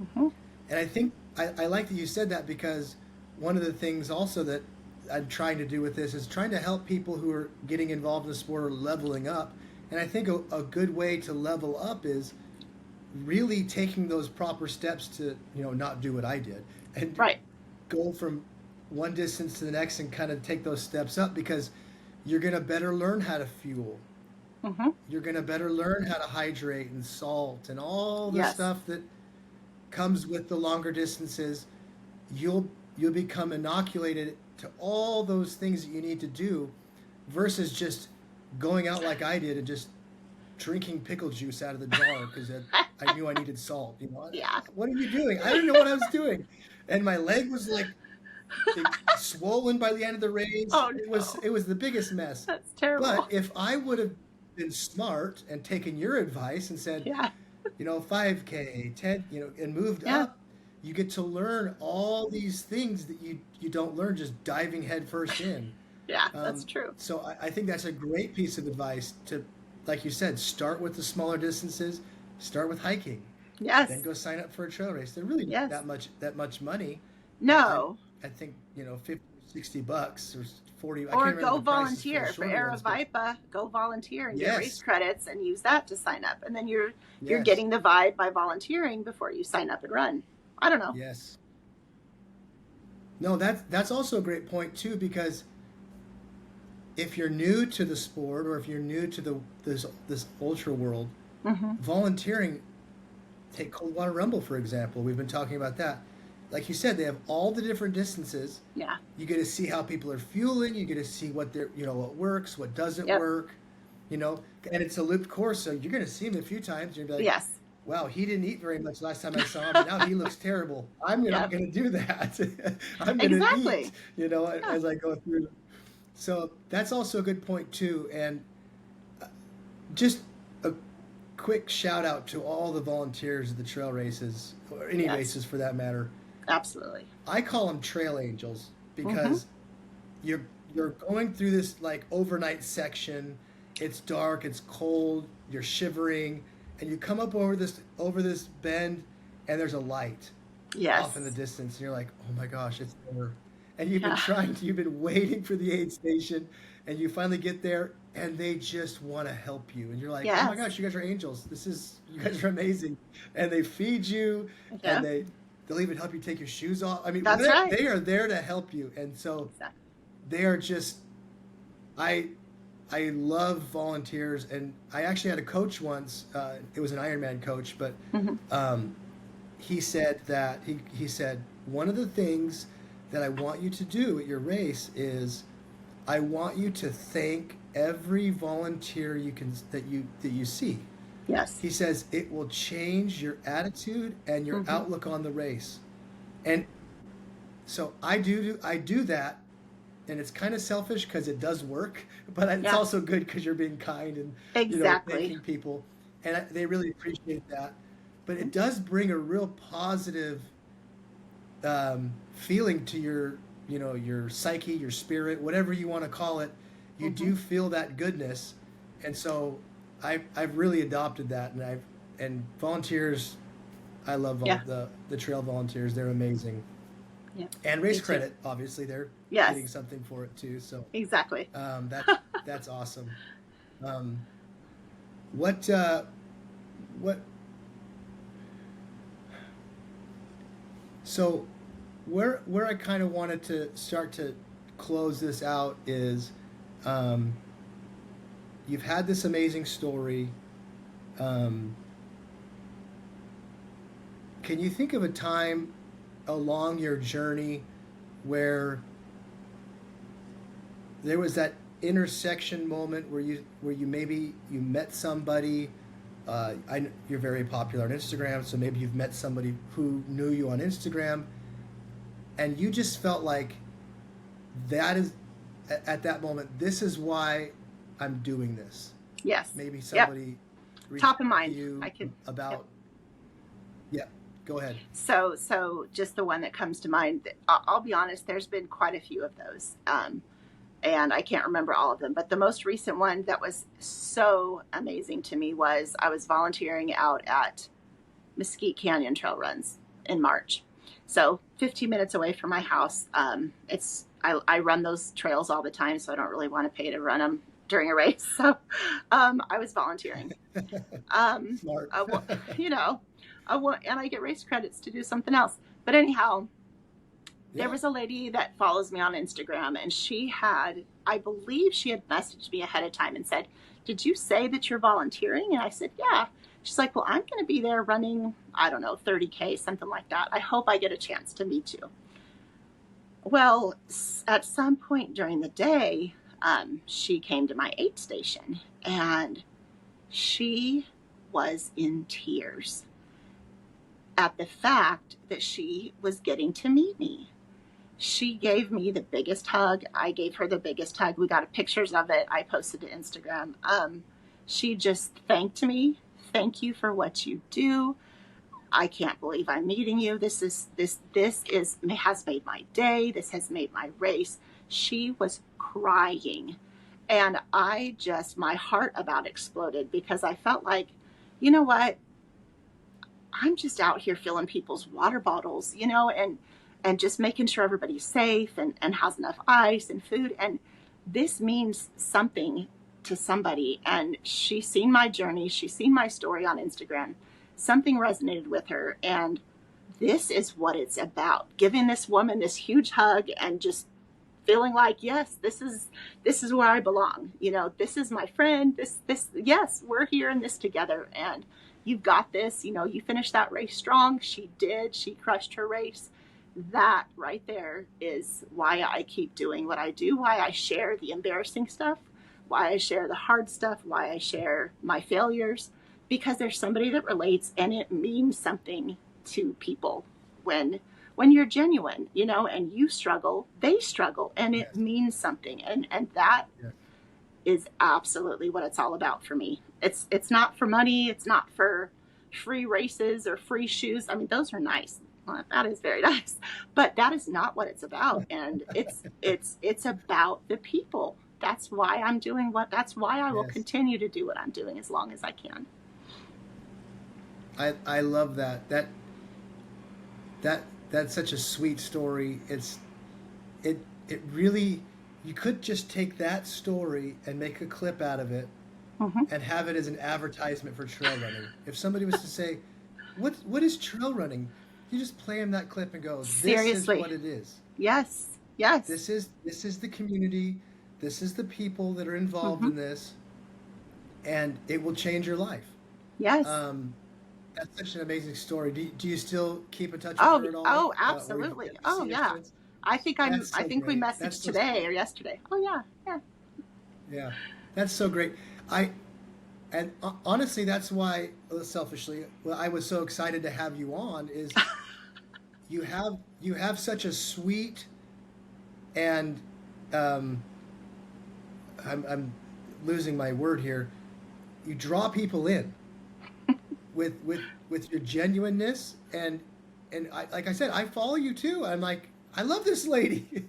Mm-hmm. And I think I like that you said that because one of the things also that I'm trying to do with this is trying to help people who are getting involved in the sport or leveling up. And I think a good way to level up is really taking those proper steps to, not do what I did and Right. go from one distance to the next and kind of take those steps up because you're going to better learn how to fuel. Mm-hmm. You're going to better learn how to hydrate and salt and all the Yes. stuff that comes with the longer distances. You'll become inoculated to all those things that you need to do versus just going out like I did and just drinking pickle juice out of the jar because I knew I needed salt. You know, Yeah. what are you doing? I didn't know what I was doing, and my leg was like swollen by the end of the race. Oh no, It was the biggest mess. that's But terrible. if I would have been smart and taken your advice and said, Yeah. 5K, 10, and moved Yeah. up, you get to learn all these things that you don't learn just diving headfirst in. Yeah, that's true. So I think that's a great piece of advice to, like you said, start with the smaller distances, start with hiking, then Yes. go sign up for a trail race. They're really not Yes. that much money. I No. I think, 50, $60 or 40. I can't Or remember go the prices for the volunteer for shorter ones, but Aerovipa. Go volunteer and get race yes, credits and use that to sign up. And then you're yes, getting the vibe by volunteering before you sign up and run. I don't know. yes. No, that's also a great point too, because if you're new to the sport or if you're new to this ultra world, Hmm. volunteering, take Coldwater Rumble for example. We've been talking about that. Like you said, they have all the different distances. Yeah. You get to see how people are fueling. You get to see what they're, what works, what doesn't Yep. work, and it's a looped course, so you're going to see him a few times. You're gonna be like, Yes. wow, he didn't eat very much last time I saw him, and now he looks terrible. I'm not Yep. going to do that. I'm going to eat, Exactly. Yeah. as I go through. So that's also a good point too. And just a quick shout out to all the volunteers at the trail races, or any Yes. races for that matter. Absolutely. I call them trail angels Hmm. because you're you're going through this like overnight section. It's dark, it's cold, you're shivering, and you come up over this bend, and there's a light off in the Yes. distance, and you're like, oh my gosh, it's there. And Yeah. you've been waiting for the aid station, and you finally get there, and they just want to help you, and you're like, oh my Yes. gosh, you guys are angels. You guys are amazing, and they feed you, and Yeah. they'll even help you take your shoes off. I mean, That's right. they are there to help you, and so Exactly. they are just I I love volunteers, and I actually had a coach once. It was an Ironman coach, but Hmm. um, he said that he said one of the things that I want you to do at your race is I want you to thank every volunteer that you see. Yes. He says it will change your attitude and your Hmm. outlook on the race. And so I do that, and it's kind of selfish because it does work, but it's Yeah. also good because you're being kind and Exactly. thanking people, and they really appreciate that. But it does bring a real positive feeling to your psyche, your spirit, whatever you want to call it. You Hmm. do feel that goodness, and so I've really adopted that, and volunteers. I love Yeah. the trail volunteers. They're amazing. Yeah. And Me race too. credit, obviously, they're getting Yes. something for it too. So Exactly. um, that that's awesome. Um, what what so where I kind of wanted to start to close this out is, um, you've had this amazing story. Um, can you think of a time along your journey where there was that intersection moment where you maybe you met somebody? You're very popular on Instagram, so maybe you've met somebody who knew you on Instagram, and you just felt like that is at that moment, this is why I'm doing this. Yes. Maybe Yep. somebody reached Top of out to mind. I you could. Yep. about, yeah, go ahead. So just the one that comes to mind. I'll be honest. There's been quite a few of those, and I can't remember all of them. But the most recent one that was so amazing to me was I was volunteering out at Mesquite Canyon Trail Runs in March. So 15 minutes away from my house. I run those trails all the time, so I don't really want to pay to run them during a race. So I was volunteering. Um, Smart. I, you know, and I get race credits to do something else. But anyhow, there Yeah. was a lady that follows me on Instagram, and I believe she had messaged me ahead of time and said, "Did you say that you're volunteering?" And I said, "Yeah." She's like, "Well, I'm going to be there running, I don't know, 30K, something like that. I hope I get a chance to meet you." Well, at some point during the day, she came to my aid station, and she was in tears at the fact that she was getting to meet me. She gave me the biggest hug. I gave her the biggest hug. We got pictures of it. I posted to Instagram. She just thanked me. Thank you for what you do. I can't believe I'm meeting you. This has made my day. This has made my race. She was crying, and my heart about exploded, because I felt like, you know what? I'm just out here filling people's water bottles, and just making sure everybody's safe and has enough ice and food. And this means something to somebody. And she's seen my journey. She's seen my story on Instagram. Something resonated with her. And this is what it's about. Giving this woman this huge hug and just feeling like, yes, this is where I belong. This is my friend. Yes, we're here in this together. And you've got this. You finished that race strong. She did. She crushed her race. That right there is why I keep doing what I do, why I share the embarrassing stuff, why I share the hard stuff, why I share my failures, because there's somebody that relates, and it means something to people when you're genuine, and you struggle, they struggle, and it means something. And that is absolutely what it's all about for me. It's not for money. It's not for free races or free shoes. I mean, those are nice. Well, that is very nice, but that is not what it's about. And it's about the people. That's why I'm doing that's why I will continue to do what I'm doing as long as I can. I love that. That's such a sweet story. It really, you could just take that story and make a clip out of it, and have it as an advertisement for trail running. If somebody was to say, what is trail running? You just play them that clip and go, this Seriously. is what it is. Yes. This is the community. This is the people that are involved in this, and it will change your life. Yes. That's such an amazing story. Do you still keep in touch with her at all? Oh, absolutely. Yeah. I think we messaged today or yesterday. Oh yeah. Yeah, that's so great. Honestly, that's why, selfishly, I was so excited to have you on. Is you have such a sweet, and I'm losing my word here. You draw people in with your genuineness, and like I said, I follow you too. I'm like, I love this lady.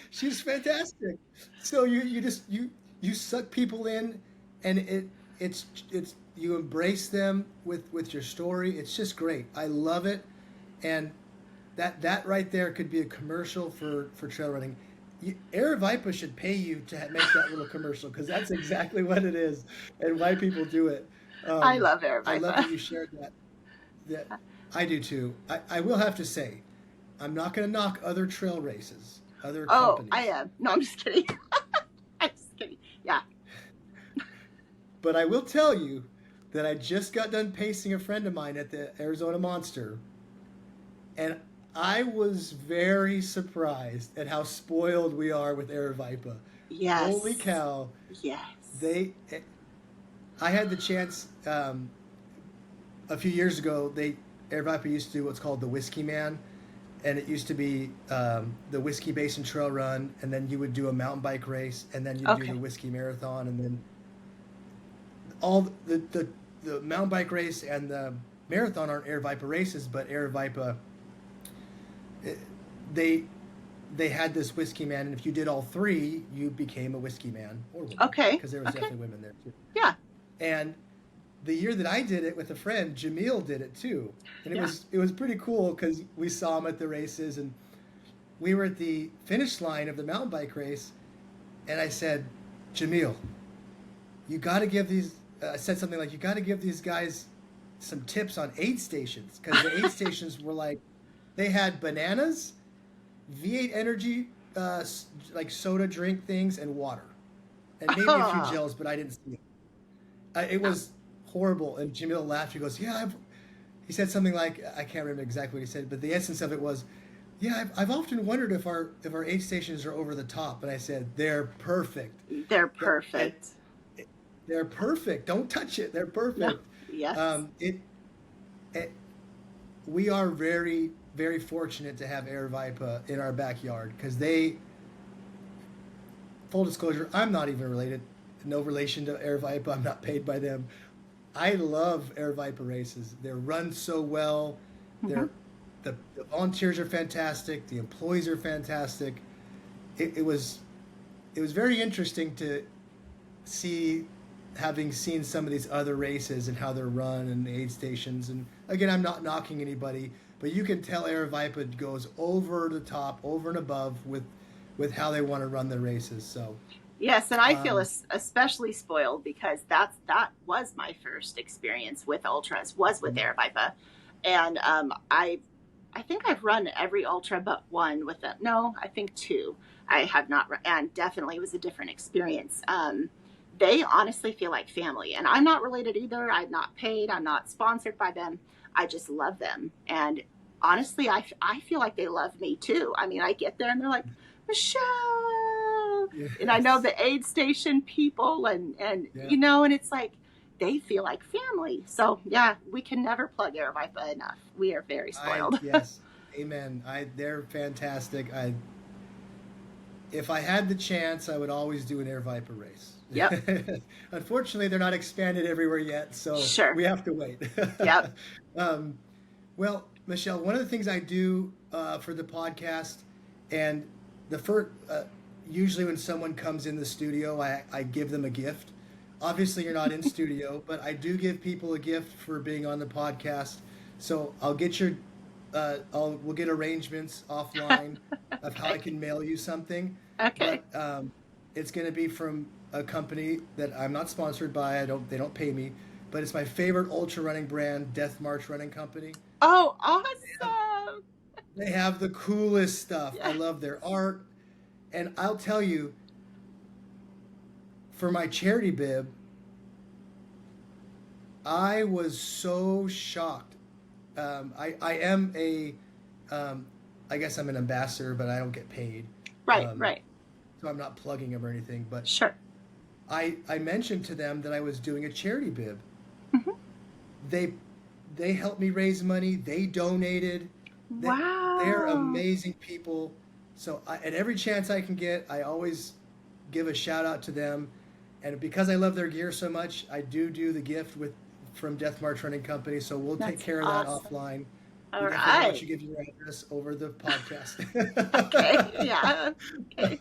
She's fantastic. So you suck people in, and it's you embrace them with your story. It's just great. I love it, and that right there could be a commercial for trail running. Aravaipa should pay you to make that little commercial, because that's exactly what it is and why people do it. I love Aravaipa. I love that you shared that. I do too. I will have to say, I'm not going to knock other trail races, other companies. I am. No, I'm just kidding. I'm just kidding. Yeah. But I will tell you that I just got done pacing a friend of mine at the Arizona Monster, and I was very surprised at how spoiled we are with Aravaipa. Yes. Holy cow. Yes. I had the chance a few years ago. Aravaipa used to do what's called the Whiskey Man, and it used to be the Whiskey Basin Trail Run, and then you would do a mountain bike race, and then you'd do the Whiskey Marathon, and then all the mountain bike race and the marathon aren't Aravaipa races, but Aravaipa, they had this Whiskey Man, and if you did all three, you became a Whiskey Man or woman. Okay. Because there was definitely women there too. Yeah. And the year that I did it with a friend, Jamil did it too, and it was pretty cool because we saw him at the races, and we were at the finish line of the mountain bike race, and I said, Jamil, you got to give these. I said something like, you got to give these guys some tips on aid stations, because the aid stations were like, they had bananas, V8 energy, like soda drink things, and water, and maybe a few gels, but I didn't see it. It was horrible. And Jamil laughed. He goes, he said something like, I can't remember exactly what he said, but the essence of it was, Yeah, I've often wondered if our aid stations are over the top, and I said they're perfect. They're And perfect. they're perfect. Don't touch it. They're No. perfect. Yes. Um, it, it we are very very fortunate to have Air Vipa in our backyard because they, full disclosure, I'm not even related, no relation to Air Vipa. I'm not paid by them. I love Air Vipa races. They're run so well. Hmm. They're the volunteers are fantastic. The employees are fantastic. It was very interesting to see, having seen some of these other races and how they're run and the aid stations. And again, I'm not knocking anybody, but you can tell Air Vipa goes over the top, over and above with how they want to run their races. So Yes, and I feel um, especially spoiled because that was my first experience with ultras was with Aravaipa, and I think I've run every ultra but one with them. No, I think two. I have not, and definitely was a different experience. They honestly feel like family, and I'm not related either. I'm not paid. I'm not sponsored by them. I just love them, and honestly, I feel like they love me too. I mean, I get there and they're like, Michelle, and I know yes, the aid station people, and yeah. you know, and it's like they feel like family. So yeah, we can never plug Aravaipa enough. We are very I spoiled. yes, amen. They're fantastic. If I had the chance, I would always do an Air Viper race. Yep. Unfortunately, they're not expanded everywhere yet, so Sure. we have to wait. Yep. um, well, Michelle, one of the things I do for the podcast, and the first, usually when someone comes in the studio, I give them a gift. Obviously, you're not in studio, but I do give people a gift for being on the podcast. So I'll get your, we'll get arrangements offline of how I Okay. can mail you something, Okay. but it's going to be from a company that I'm not sponsored by. They don't pay me, but it's my favorite ultra running brand, Death March Running Company. Oh, They have, awesome. they have the coolest stuff. I Yeah. love their art, and I'll tell you, for my charity bib, I was so shocked. I am um, I guess I'm an ambassador, but I don't get paid. Right. Um, Right. so I'm not plugging them or anything. But Sure. I mentioned to them that I was doing a charity bib. Hmm. They they helped me raise money. They donated. They, they're Wow. amazing people. So at every chance I can get, I always give a shout out to them. And because I love their gear so much, I do the gift with from Death March Running Company. So we'll take That's care of that awesome. offline. All We definitely don't want right. you to give your address over the podcast. Okay. Yeah. Okay.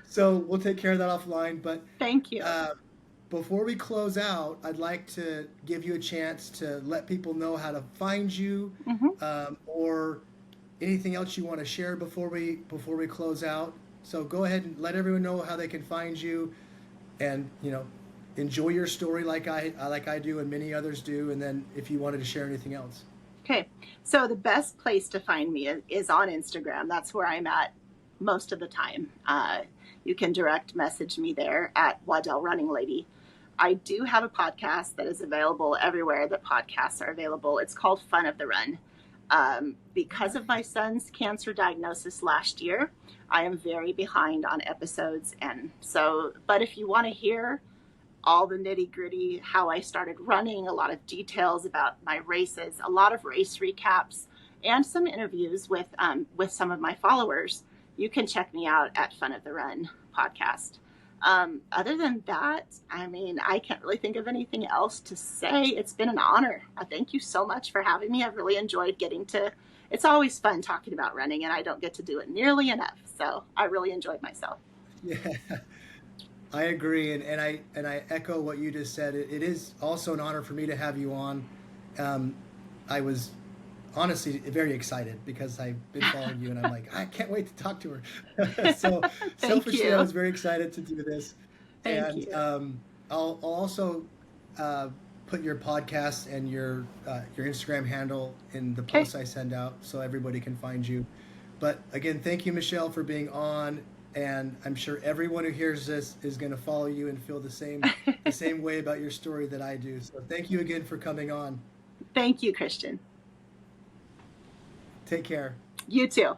So we'll take care of that offline. But Thank you. uh, before we close out, I'd like to give you a chance to let people know how to find you, Hmm. or anything else you want to share before we close out. So go ahead and let everyone know how they can find you, and enjoy your story like I do and many others do. And then if you wanted to share anything else. Okay. So the best place to find me is on Instagram. That's where I'm at most of the time. You can direct message me there at Waddell Running Lady. I do have a podcast that is available everywhere that podcasts are available. It's called Fun of the Run. Because of my son's cancer diagnosis last year, I am very behind on episodes. And so, but if you want to hear all the nitty gritty, how I started running, a lot of details about my races, a lot of race recaps, and some interviews with some of my followers, you can check me out at Fun of the Run podcast. Other than that, I mean, I can't really think of anything else to say. It's been an honor. Thank you so much for having me. I've really enjoyed getting to. It's always fun talking about running, and I don't get to do it nearly enough. So I really enjoyed myself. Yeah, I agree, and I echo what you just said. It is also an honor for me to have you on. Um, I was honestly very excited because I've been following you, and I'm like, I can't wait to talk to her. So Thank selfishly, I you. was very excited to do this, Thank and you. I'll also uh, put your podcast and your Instagram handle in the Okay. posts I send out, so everybody can find you. But again, thank you, Michelle, for being on, and I'm sure everyone who hears this is going to follow you and feel the same way about your story that I do. So thank you again for coming on. Thank you, Christian. Take care. You too.